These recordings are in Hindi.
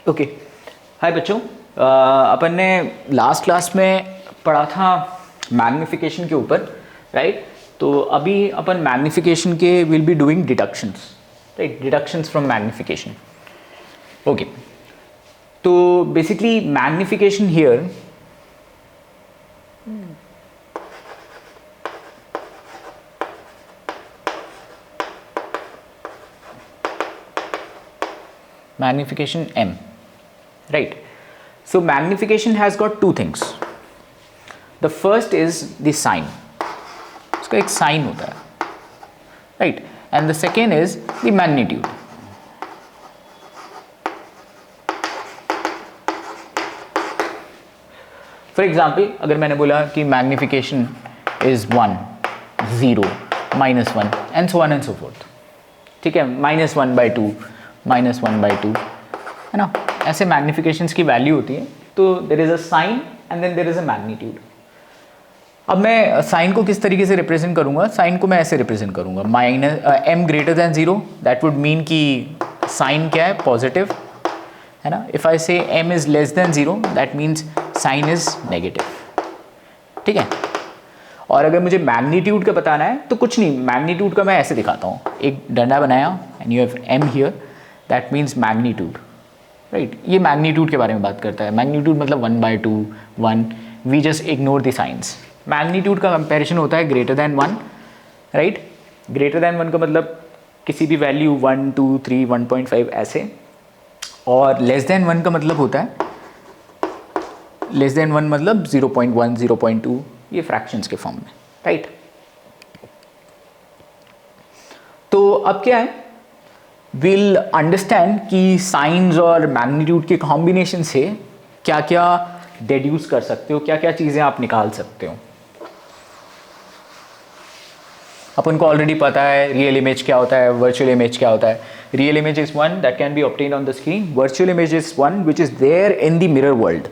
ओके, हाय बच्चों। अपन ने लास्ट क्लास में पढ़ा था मैग्निफिकेशन के ऊपर, राइट। तो अभी अपन मैग्निफिकेशन के will be doing deductions, right, deductions from magnification. Okay, तो basically magnification here magnification m, right. So magnification has got two things. The first is the sign, उसका एक साइन होता है, right, and the second is the magnitude. For example, अगर मैंने बोला कि magnification is 1, 0, -1 and so on and so forth, ठीक है, -1/2, -1/2, है ना, ऐसे मैग्निफिकेशंस की वैल्यू होती है। तो there is a sign and then there is a magnitude. अब मैं साइन को किस तरीके से रिप्रेजेंट करूंगा? साइन को मैं ऐसे रिप्रेजेंट करूंगा, m greater than 0, that would mean कि साइन क्या है? पॉजिटिव, है ना। इफ आई से m is less then 0, that means sign is negative, ठीक है। और अगर मुझे मैग्नीट्यूड का बताना है तो कुछ नहीं, मैग्नीट्यूड का मैं ऐसे दिखाता हूँ, एक डंडा बनाया and you have m here, that means magnitude, right. ये मैग्नीट्यूड के बारे में बात करता है। मैग्नीट्यूड मतलब 1/2, 1, we just ignore the signs. Magnitude का कंपैरिजन होता है greater than 1, right. Greater than 1 का मतलब किसी भी वैल्यू 1, 2, 3, 1.5 ऐसे, और लेस देन 1 का मतलब होता है, लेस देन 1 मतलब 0.1, 0.2, ये फ्रैक्शंस के फॉर्म में, राइट। तो अब क्या है, विल अंडरस्टैंड कि साइंस और मैग्नीट्यूड के कॉम्बिनेशन से क्या क्या डेड्यूस कर सकते हो, क्या क्या चीज़ें आप निकाल सकते हो। अपन को ऑलरेडी पता है रियल इमेज क्या होता है, वर्चुअल इमेज क्या होता है। Real image is one that can be obtained on the screen, virtual image is one which is there in the mirror world,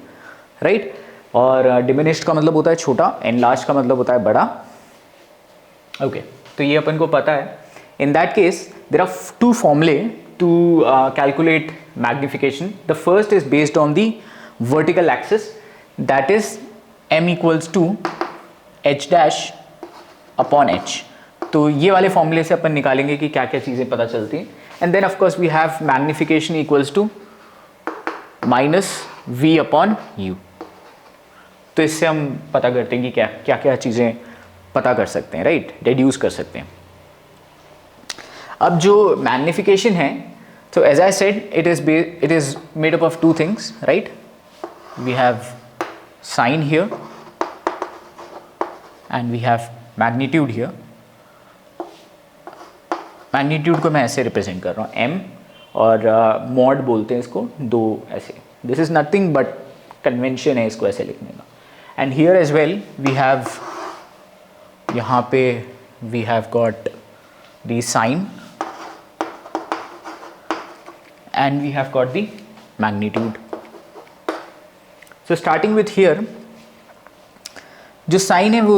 right. और डिमिनिश्ड का मतलब होता है छोटा, एनलार्ज का मतलब होता है बड़ा, ओके। तो ये अपन को पता है। In that case, there are two formulae to calculate magnification. The first is based on the vertical axis, that is m equals to h dash upon h. तो ये वाले फॉर्मूले से अपन निकालेंगे कि क्या क्या चीज़ें पता चलती हैं। And then of course we have magnification equals to minus v upon u. तो इससे हम पता करते हैं कि क्या क्या चीज़ें पता कर सकते हैं, राइट, डेड्यूस कर सकते हैं। अब जो मैग्निफिकेशन है, तो as I said it is made up of two things, right. We have sign here and we have magnitude here. Magnitude को मैं ऐसे रिप्रेजेंट कर रहा हूँ m, और मॉड बोलते हैं इसको, दो ऐसे। This is nothing but convention है इसको ऐसे लिखने का। And here as well we have, यहाँ पे we have got the sign and we have got the magnitude. So starting with here, जो sign है वो,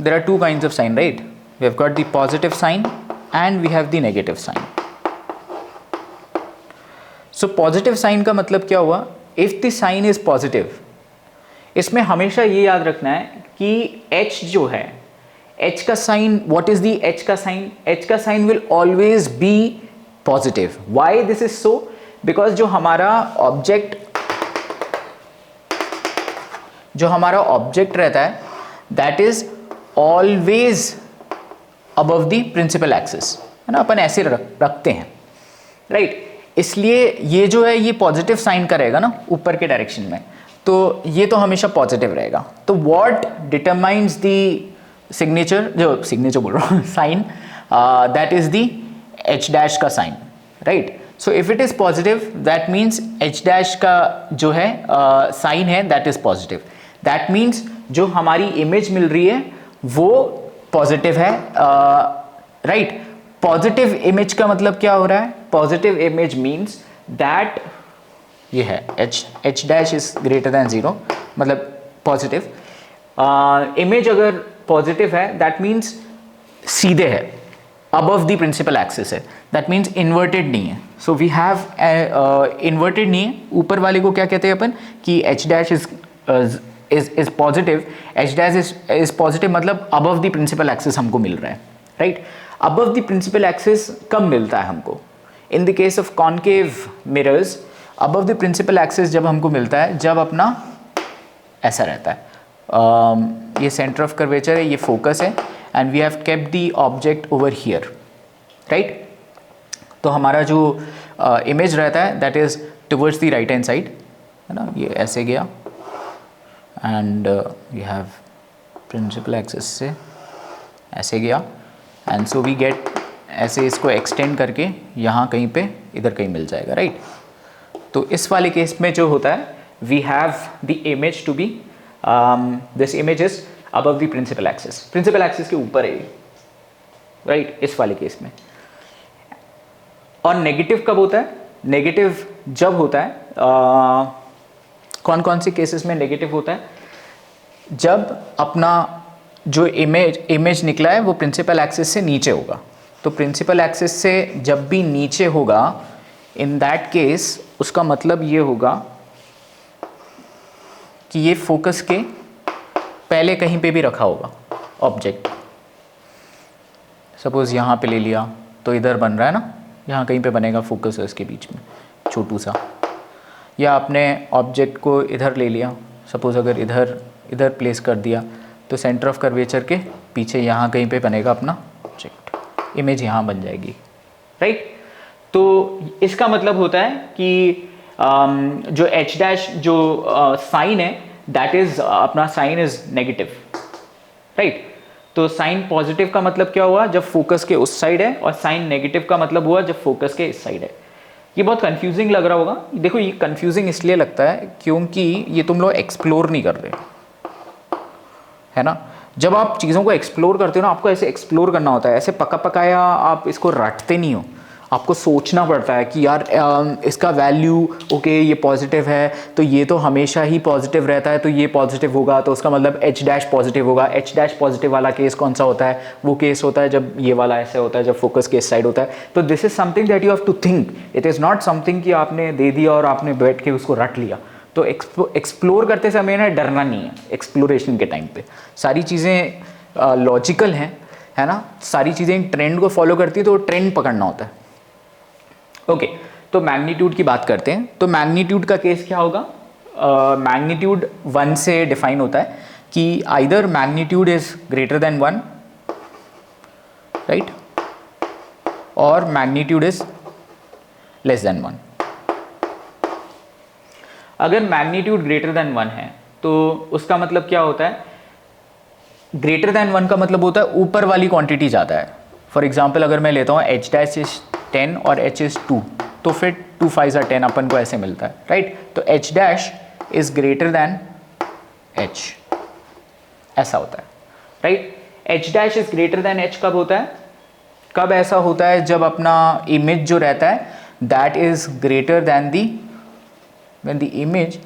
there are two kinds of sign, right? We have got the positive sign and we have the negative sign. So positive sign का मतलब क्या हुआ? If the sign is positive, इसमें हमेशा ये याद रखना है कि h जो है, h का sign, what is the h का sign? h का sign will always be positive. Why this is so? Because जो हमारा ऑब्जेक्ट रहता है that is always above the principal axis, है ना, अपन ऐसे रखते हैं, राइट। इसलिए ये जो है ये पॉजिटिव साइन का रहेगा ना ऊपर के डायरेक्शन में, तो ये तो हमेशा पॉजिटिव रहेगा। तो व्हाट डिटरमाइंस द सिग्नेचर, जो सिग्नेचर बोल रहा हूँ, sign, that is the h dash का sign, right. So if it is positive that means h dash का जो है साइन है that is positive. That means जो हमारी इमेज मिल रही है वो पॉजिटिव है, राइट। पॉजिटिव इमेज का मतलब क्या हो रहा है? पॉजिटिव इमेज मीन्स दैट ये है h dash is greater than 0, मतलब पॉजिटिव इमेज अगर पॉजिटिव है दैट मीन्स सीधे है, अबव द प्रिंसिपल एक्सिस है, दैट मीन्स इन्वर्टेड नहीं है. सो वी हैव इन्वर्टेड नहीं है. ऊपर वाले को क्या कहते हैं अपन कि h dash is positive. H dash is positive मतलब अबव द प्रिंसिपल एक्सिस हमको मिल रहा है, right. Above the principal axis कब मिलता है हमको? In the case of concave mirrors above the principal axis जब हमको मिलता है जब अपना ऐसा रहता है. ये सेंटर ऑफ कर्वेचर है, ये फोकस है, and we have kept the object over here, right. तो हमारा जो इमेज रहता है that is towards the right hand side, है ना. ये ऐसे गया and we have principal axis से ऐसे गया, एंड सो वी गेट ऐसे इसको एक्सटेंड करके यहाँ कहीं पे इधर कहीं मिल जाएगा, राइट. तो इस वाले केस में जो होता है we have the image to be this image is above the principal axis. Principal axis के ऊपर है, राइट, इस वाले केस में. और नेगेटिव कब होता है? नेगेटिव जब होता है कौन कौन से केसेस में नेगेटिव होता है? जब अपना जो इमेज निकला है वो प्रिंसिपल एक्सिस से नीचे होगा. तो प्रिंसिपल एक्सिस से जब भी नीचे होगा इन दैट केस उसका मतलब ये होगा कि ये फोकस के पहले कहीं पे भी रखा होगा ऑब्जेक्ट. सपोज यहाँ पे ले लिया तो इधर बन रहा है ना, यहाँ कहीं पे बनेगा फोकस है इसके बीच में छोटू सा. या आपने ऑब्जेक्ट को इधर ले लिया, सपोज अगर इधर प्लेस कर दिया तो सेंटर ऑफ कर्वेचर के पीछे यहाँ कहीं पे बनेगा अपना ऑब्जेक्ट, इमेज यहाँ बन जाएगी, राइट. तो इसका मतलब होता है कि जो एच डैश जो साइन है दैट इज अपना साइन इज नेगेटिव, राइट. तो साइन पॉजिटिव का मतलब क्या हुआ? जब फोकस के उस साइड है, और साइन नेगेटिव का मतलब हुआ जब फोकस के इस साइड है. ये बहुत कंफ्यूजिंग लग रहा होगा. देखो ये कंफ्यूजिंग इसलिए लगता है क्योंकि ये तुम लोग एक्सप्लोर नहीं कर रहे, है ना. जब आप चीज़ों को एक्सप्लोर करते हो ना, आपको ऐसे एक्सप्लोर करना होता है, ऐसे पका पकाया आप इसको रटते नहीं हो. आपको सोचना पड़ता है कि यार इसका वैल्यू ओके ये पॉजिटिव है तो ये तो हमेशा ही पॉजिटिव रहता है, तो ये पॉजिटिव होगा तो उसका मतलब एच डैश पॉजिटिव होगा. एच डैश पॉजिटिव वाला केस कौन सा होता है? वो केस होता है जब ये वाला ऐसे होता है, जब फोकस के इस साइड होता है. तो this is something that you have to think. It is not something कि आपने दे दिया और आपने बैठ के उसको रट लिया. तो एक्सप्लोर करते समय ना डरना नहीं है. एक्सप्लोरेशन के टाइम पे सारी चीज़ें लॉजिकल हैं, है ना. सारी चीज़ें ट्रेंड को फॉलो करती है तो ट्रेंड पकड़ना होता है. ओके, तो मैग्नीट्यूड की बात करते हैं. तो मैग्नीट्यूड का केस क्या होगा? मैग्नीट्यूड 1 से डिफाइन होता है कि either magnitude is greater than 1, right, और मैग्नीट्यूड इज लेस देन 1. अगर मैग्नीट्यूड ग्रेटर देन 1 है तो उसका मतलब क्या होता है? ग्रेटर देन 1 का मतलब होता है ऊपर वाली क्वांटिटी ज़्यादा है. फॉर एग्जाम्पल अगर मैं लेता हूँ एच डैश इज 10 और h इज 2, तो फिर 2 5 10 अपन को ऐसे मिलता है, राइट. तो h dash is greater than h, ऐसा होता है, right. h dash is greater than h कब होता है? कब ऐसा होता है? जब अपना इमेज जो रहता है that is greater than the, when the image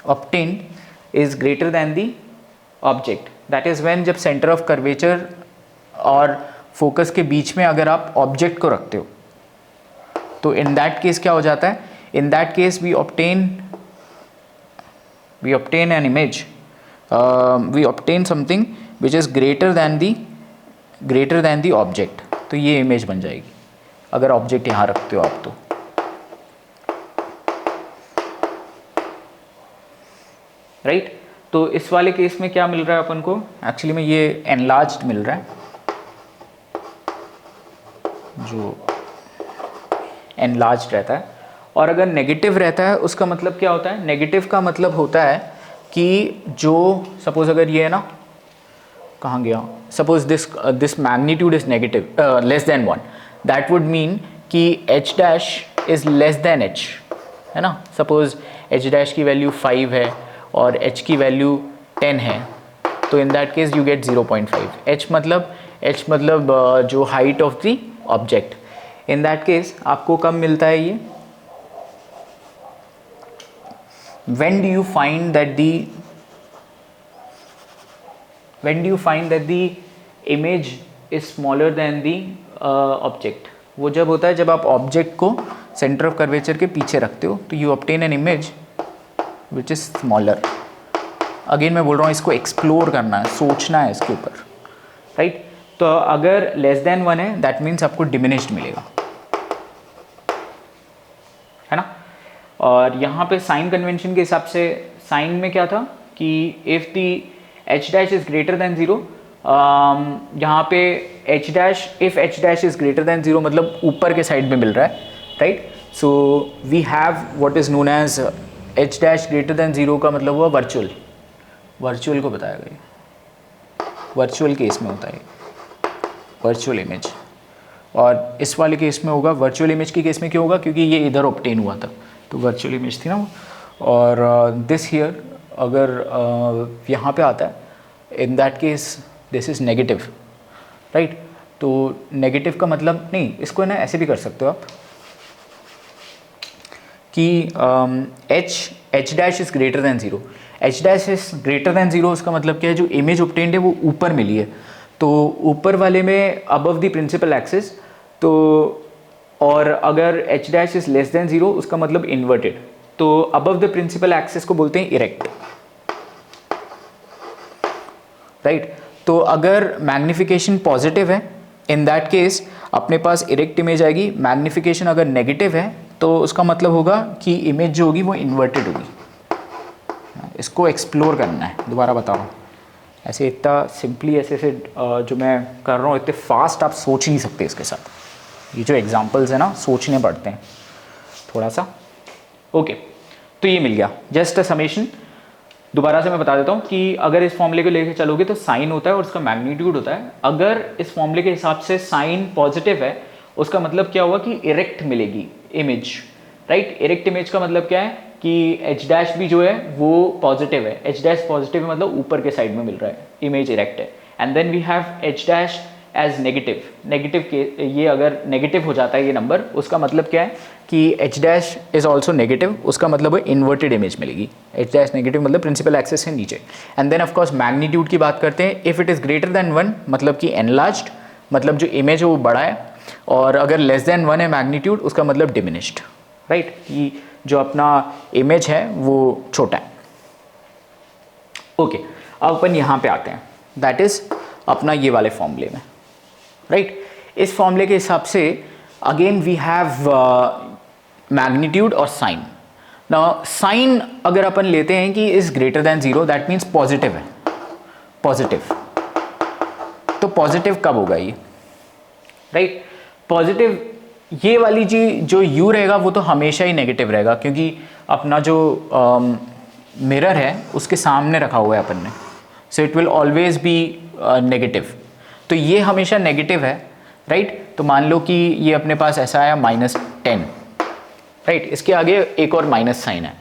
obtained is greater than the object, that is when जब center of curvature और focus के बीच में अगर आप object को रखते हो तो in that case क्या हो जाता है? In that case we obtain an image, we obtain something which is greater than the object. तो ये image बन जाएगी अगर object यहाँ रखते हो आप तो. राइट. तो इस वाले केस में क्या मिल रहा है अपन को? एक्चुअली में ये एनलार्ज्ड मिल रहा है, जो एनलार्ज्ड रहता है. और अगर नेगेटिव रहता है उसका मतलब क्या होता है? नेगेटिव का मतलब होता है कि जो सपोज अगर ये है ना, कहाँ गया, suppose this magnitude is negative less than 1, that would mean कि h dash is less then h, है ना. सपोज h डैश की वैल्यू 5 है और h की वैल्यू 10 है, तो in that case you get 0.5. h मतलब जो height of the object. In that case आपको कब मिलता है ये? when do you find that the image is smaller than the object, वो जब होता है जब आप ऑब्जेक्ट को सेंटर ऑफ कर्वेचर के पीछे रखते हो तो you obtain an image which is smaller. Again मैं बोल रहा हूँ इसको एक्सप्लोर करना है, सोचना है इसके ऊपर, राइट। तो अगर लेस देन 1 है दैट मीन्स आपको डिमिनिश्ड मिलेगा, है ना। और यहाँ पे साइन कन्वेंशन के हिसाब से साइन में क्या था कि if the h dash is greater than 0, यहाँ पे h dash, if h dash is greater than 0 मतलब ऊपर के साइड में मिल रहा है, right. So we have what is known as h dash greater than 0 का मतलब हुआ वर्चुअल, वर्चुअल को बताया गया, वर्चुअल केस में होता है वर्चुअल इमेज। और इस वाले केस में होगा, वर्चुअल इमेज के केस में क्यों होगा, क्योंकि ये इधर ऑब्टेन हुआ था तो वर्चुअल इमेज थी ना वो। और दिस हियर अगर यहाँ पे आता है in that case this is negative, right. तो नेगेटिव का मतलब नहीं, इसको है ना ऐसे भी कर सकते हो आप कि h dash is greater than 0, H dash is greater than 0 उसका मतलब क्या है, जो इमेज ऑब्टेन्ड है वो ऊपर मिली है तो ऊपर वाले में अबव द प्रिंसिपल एक्सिस, तो और अगर H dash is less then 0 उसका मतलब इन्वर्टेड, तो अबव द प्रिंसिपल एक्सिस को बोलते हैं इरेक्ट, राइट। तो अगर मैग्निफिकेशन पॉजिटिव है इन दैट केस अपने पास इरेक्ट इमेज आएगी, मैग्निफिकेशन अगर नेगेटिव है तो उसका मतलब होगा कि इमेज जो होगी वो इन्वर्टेड होगी। इसको एक्सप्लोर करना है, दोबारा बताओ, ऐसे इतना सिंपली ऐसे जो मैं कर रहा हूँ इतने फास्ट आप सोच नहीं सकते इसके साथ, ये जो एग्जांपल्स है ना सोचने पड़ते हैं थोड़ा सा। ओके, तो ये मिल गया जस्ट अ समेशन। दोबारा से मैं बता देता हूँ कि अगर इस फॉर्मूले को लेके चलोगे तो साइन होता है और उसका मैग्नीट्यूड होता है। अगर इस फॉर्मूले के हिसाब से साइन पॉजिटिव है उसका मतलब क्या हुआ कि इरेक्ट मिलेगी इमेज, राइट। इरेक्ट इमेज का मतलब क्या है कि एच डैश भी जो है वो पॉजिटिव है, एच डैश पॉजिटिव है मतलब ऊपर के साइड में मिल रहा है, इमेज इरेक्ट है। And then we have h dash as negative, negative के ये अगर नेगेटिव हो जाता है ये नंबर उसका मतलब क्या है कि h dash is also negative, उसका मतलब है इन्वर्टेड इमेज मिलेगी। एच डैश नेगेटिव मतलब प्रिंसिपल एक्सिस से नीचे। एंड देन ऑफकोर्स मैग्नीट्यूड की बात करते हैं, if it is greater than 1 मतलब कि एनलार्ज्ड, मतलब जो इमेज है वो बड़ा है, और अगर लेस देन 1 है मैग्नीट्यूड उसका मतलब डिमिनिश्ड, राइट। कि जो अपना इमेज है वो छोटा है। ओके, अब अपन यहाँ पे आते हैं, दैट इज अपना ये वाले फॉर्मूले में, राइट। इस फॉर्मूले के हिसाब से अगेन वी हैव मैग्नीट्यूड और साइन। नाउ साइन अगर अपन लेते हैं कि is greater than 0 that means positive है, पॉजिटिव। तो पॉजिटिव कब होगा ये, राइट। पॉजिटिव ये वाली चीज जो u रहेगा वो तो हमेशा ही नेगेटिव रहेगा, क्योंकि अपना जो मिरर है उसके सामने रखा हुआ है अपन ने, so it will always be negative. तो ये हमेशा नेगेटिव है, राइट। तो मान लो कि ये अपने पास ऐसा आया -10, राइट। इसके आगे एक और माइनस साइन है,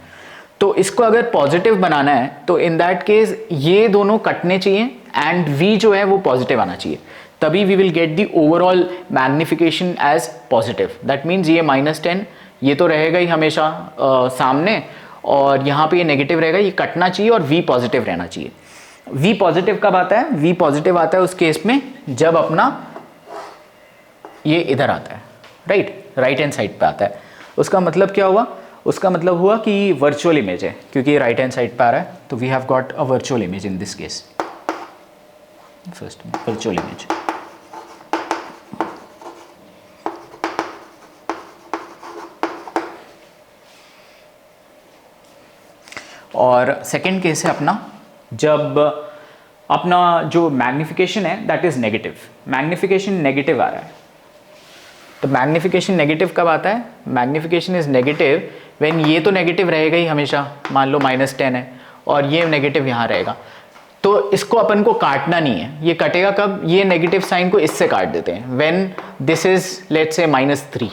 तो इसको अगर पॉजिटिव बनाना है तो इन दैट केस ये दोनों कटने चाहिए एंड v जो है वो पॉजिटिव आना चाहिए, तभी we will get the overall magnification as positive. That means ये -10 ये तो रहेगा ही हमेशा सामने, और यहाँ पे ये नेगेटिव रहेगा, ये कटना चाहिए और v पॉजिटिव रहना चाहिए। v पॉजिटिव कब आता है, v पॉजिटिव आता है उस केस में जब अपना ये इधर आता है, राइट हैंड साइड पे आता है। उसका मतलब क्या हुआ, उसका मतलब हुआ कि वर्चुअल इमेज है, क्योंकि ये राइट हैंड साइड पे आ रहा है, तो we have got a virtual image in this case. First virtual image. और सेकेंड केस है अपना जब अपना जो मैग्निफिकेशन है that is negative, magnification negative आ रहा है। तो मैग्निफिकेशन नेगेटिव कब आता है, मैग्निफिकेशन इज नेगेटिव व्हेन ये तो नेगेटिव रहेगा ही हमेशा, मान लो -10 है और ये नेगेटिव यहाँ रहेगा, तो इसको अपन को काटना नहीं है। ये कटेगा कब, ये नेगेटिव साइन को इससे काट देते हैं, when this is let's say -3,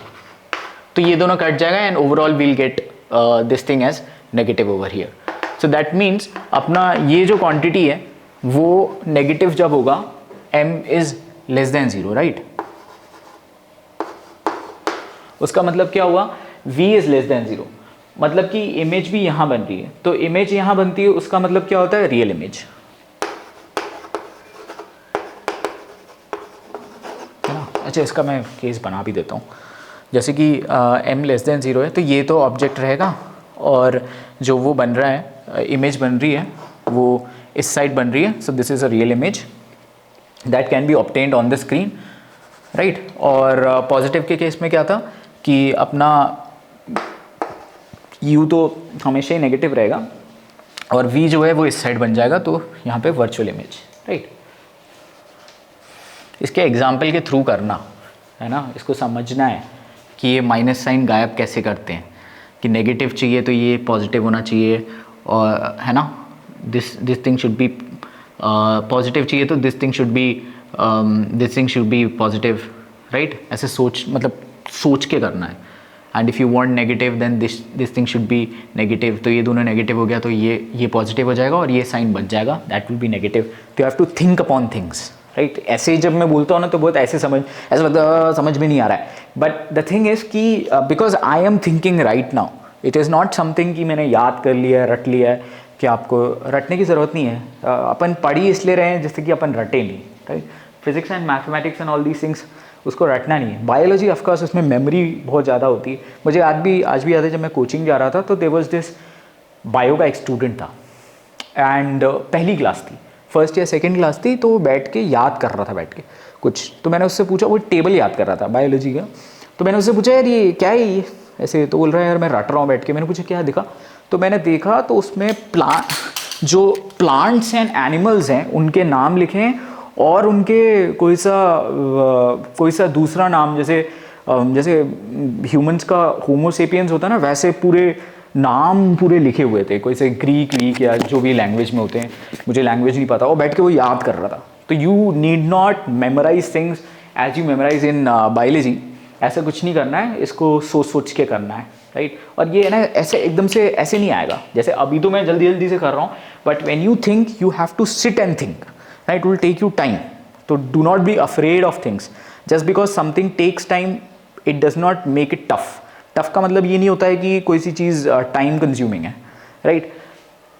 तो ये दोनों कट जाएगा and overall we'll get this thing as negative over here. So that means अपना ये जो क्वांटिटी है वो नेगेटिव जब होगा m is less then 0, right. उसका मतलब क्या हुआ, v इज लेस देन 0, मतलब कि इमेज भी यहां बन रही है, तो इमेज यहां बनती है उसका मतलब क्या होता है, रियल इमेज, है ना। अच्छा इसका मैं केस बना भी देता हूँ, जैसे कि m लेस देन 0 है तो ये तो ऑब्जेक्ट रहेगा और जो वो बन रहा है इमेज बन रही है वो इस साइड बन रही है. So this is a real image that can be obtained on the screen, right. और पॉजिटिव के केस में क्या था कि अपना u तो हमेशा ही नेगेटिव रहेगा और v जो है वो इस साइड बन जाएगा, तो यहाँ पे वर्चुअल इमेज, राइट. इसके एग्जाम्पल के थ्रू करना है ना, इसको समझना है कि ये माइनस साइन गायब कैसे करते हैं, कि नेगेटिव चाहिए तो ये पॉजिटिव होना चाहिए, और है ना this thing should be positive चाहिए तो this thing should be positive, right. ऐसे सोच मतलब सोच के करना है. And if you want negative then this thing should be negative, तो ये दोनों नेगेटिव हो गया तो ये पॉजिटिव हो जाएगा और ये साइन बच जाएगा, दैट विल बी नेगेटिव. तो you have to think upon things, right. ऐसे जब मैं बोलता हूँ ना तो बहुत ऐसे ऐसा लगता समझ में नहीं आ रहा है, बट द थिंग इज़ कि because I am thinking right now, it is not something कि मैंने याद कर लिया है, रट लिया है, कि आपको रटने की ज़रूरत नहीं है. अपन पढ़ी इसलिए रहे हैं जिससे कि अपन रटे नहीं, right. Physics and mathematics and all these things उसको रटना नहीं है. बायोलॉजी ऑफकोर्स उसमें मेमोरी बहुत ज़्यादा होती है. मुझे आज भी याद है जब मैं कोचिंग जा रहा था तो देयर वाज दिस बायो का एक स्टूडेंट था एंड पहली क्लास थी, फर्स्ट या सेकंड क्लास थी, तो वो बैठ के याद कर रहा था बैठ के कुछ. तो मैंने उससे पूछा, वो टेबल याद कर रहा था बायोलॉजी का. तो मैंने उससे पूछा यार ये क्या है ये ऐसे, तो बोल रहा है यार मैं रट रहा हूँ बैठ के. मैंने पूछा क्या दिखा, तो मैंने देखा तो उसमें जो प्लांट्स एंड एनिमल्स हैं उनके नाम लिखे हैं और उनके कोई सा दूसरा नाम, जैसे ह्यूमंस का होमोसेपियंस होता है ना, वैसे पूरे नाम पूरे लिखे हुए थे, कोई से ग्रीक या जो भी लैंग्वेज में होते हैं, मुझे लैंग्वेज नहीं पता, और बैठ के वो याद कर रहा था. तो you need not memorise things as you memorise in biology. ऐसा कुछ नहीं करना है, इसको सोच के करना है, राइट. और ये ना ऐसे एकदम से ऐसे नहीं आएगा, जैसे अभी तो मैं जल्दी से कर रहा हूँ, but when you think you have to sit and think, right. Will take you time. तो do not be afraid of things. Just because something takes time it does not make it tough. Tough का मतलब ये नहीं होता है कि कोई सी चीज़ टाइम कंज्यूमिंग है, राइट.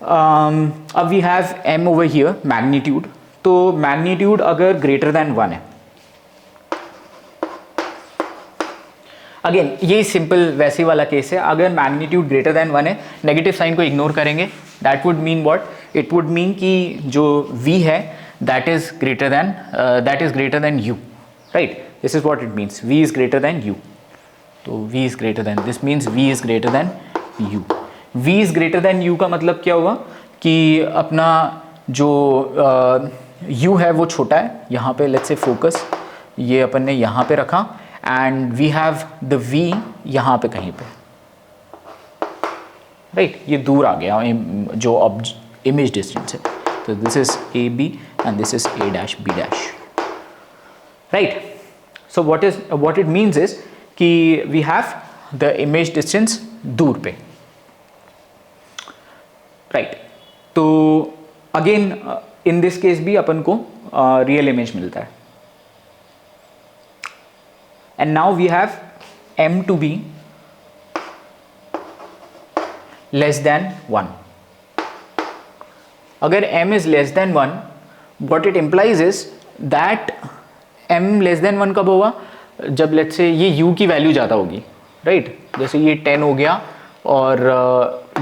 अब we have m over here magnitude. तो मैग्नीट्यूड अगर ग्रेटर देन 1 है, अगेन ये सिंपल वैसे वाला केस है. अगर मैग्नीट्यूड ग्रेटर देन 1 है, नेगेटिव साइन को इग्नोर करेंगे, that would mean what, it would mean कि जो v है that is greater then u, right. This is what it means, v is greater then u. तो v is greater then, this means v is greater then u. v is greater then u का मतलब क्या हुआ कि अपना जो u है वो छोटा है. यहाँ पे लेट्स से फोकस ये अपन ने यहाँ पे रखा and we have the v यहाँ पे कहीं पे, राइट. ये दूर आ गया जो इमेज डिस्टेंस है. तो this is a b and this is a dash b dash, right. So what it means is कि we have the image distance दूर पे, राइट. तो अगेन इन दिस केस भी अपन को रियल इमेज मिलता है. And now we have m to be less than 1. अगर m is less than 1, what it implies is that m less than 1 कब होगा, जब लेट्स से ये u की वैल्यू ज़्यादा होगी, राइट. जैसे ये 10 हो गया और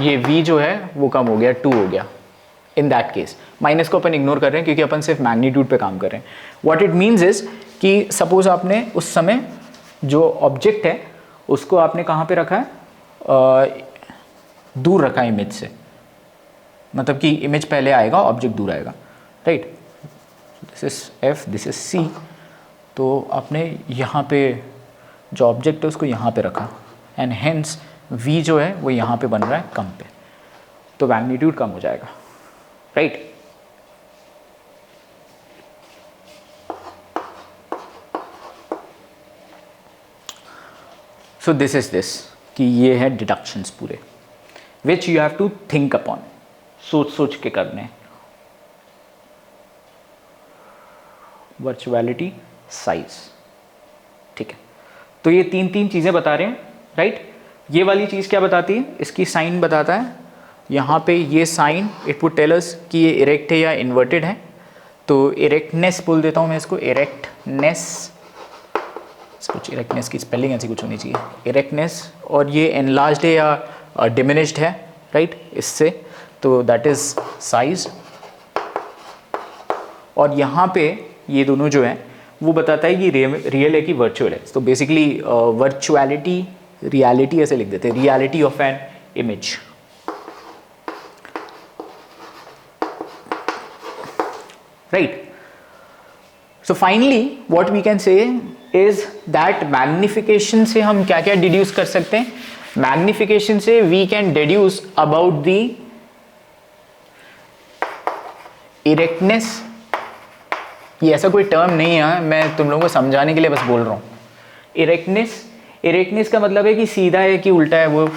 ये v जो है वो कम हो गया, 2 हो गया. इन दैट केस माइनस को अपन इग्नोर कर रहे हैं क्योंकि अपन सिर्फ मैग्नीट्यूड पे काम कर रहे हैं. व्हाट इट मीन्स इज कि सपोज आपने उस समय जो ऑब्जेक्ट है उसको आपने कहाँ पे रखा है, दूर रखा है इमेज से, मतलब कि इमेज पहले आएगा ऑब्जेक्ट दूर आएगा, right. This is f, this is c. तो आपने यहाँ पे जो ऑब्जेक्ट है उसको यहाँ पे रखा एंड हेंस v जो है वो यहाँ पे बन रहा है कम पे, तो मैग्नीट्यूड कम हो जाएगा, right. So this is this कि ये है डिडक्शंस पूरे which you have to think upon, सोच के करने. वर्चुअलिटी, साइज, ठीक है. तो ये तीन चीज़ें बता रहे हैं, राइट. ये वाली चीज़ क्या बताती है, इसकी साइन बताता है. यहाँ पे ये sign it would tell us कि ये इरेक्ट है या इन्वर्टेड है. तो इरेक्टनेस बोल देता हूँ मैं इसको, इरेक्टनेस कुछ इरेक्टनेस की स्पेलिंग ऐसी कुछ होनी चाहिए, इरेक्टनेस, और ये एनलार्ज्ड है या डिमिनिश्ड है, राइट, इससे, तो दैट इज साइज। और यहाँ पे ये दोनों जो है वो बताता है कि रियल है कि वर्चुअल है। तो बेसिकली वर्चुअलिटी, रियलिटी ऐसे लिख देते हैं, reality of an image, right. So finally what we can say is that magnification से हम क्या क्या डिड्यूस कर सकते हैं? मैग्निफिकेशन से we can deduce about the erectness. ये ऐसा कोई टर्म नहीं है, मैं तुम लोगों को समझाने के लिए बस बोल रहा हूं। इरेक्टनेस, इरेक्टनेस का मतलब है कि सीधा है कि उल्टा है, वो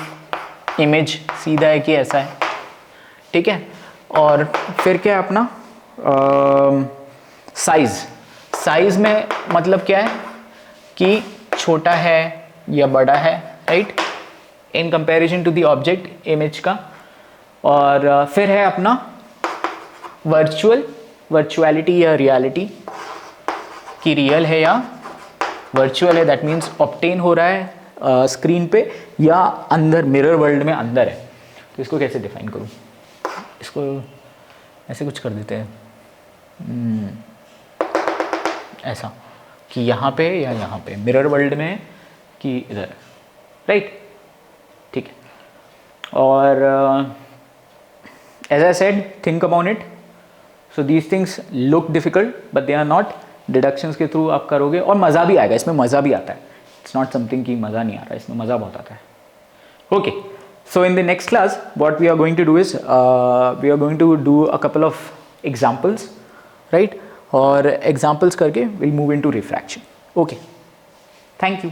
इमेज सीधा है कि ऐसा है, ठीक है। और फिर क्या है अपना साइज, साइज में मतलब क्या है कि छोटा है या बड़ा है, right, in comparison to the object image का। और फिर है अपना वर्चुअल, वर्चुअलिटी या रियलिटी, कि रियल है या वर्चुअल है, दैट मीन्स ऑब्टेन हो रहा है स्क्रीन पे या अंदर मिरर वर्ल्ड में अंदर है। तो इसको कैसे डिफाइन करूँ? इसको ऐसे कुछ कर देते हैं, ऐसा कि यहाँ पे या यहाँ पे मिरर वर्ल्ड में कि इधर, राइट, ठीक है। और as I said, think about it. So these things look difficult but they are not. Deductions के थ्रू आप करोगे और मज़ा भी आएगा, इसमें मज़ा भी आता है। इट्स नॉट समथिंग कि मज़ा नहीं आ रहा है, इसमें मज़ा बहुत आता है। Okay, so in the next class what we are going to do is we are going to do a couple of examples, right, और examples करके we'll move into refraction. Okay, thank you.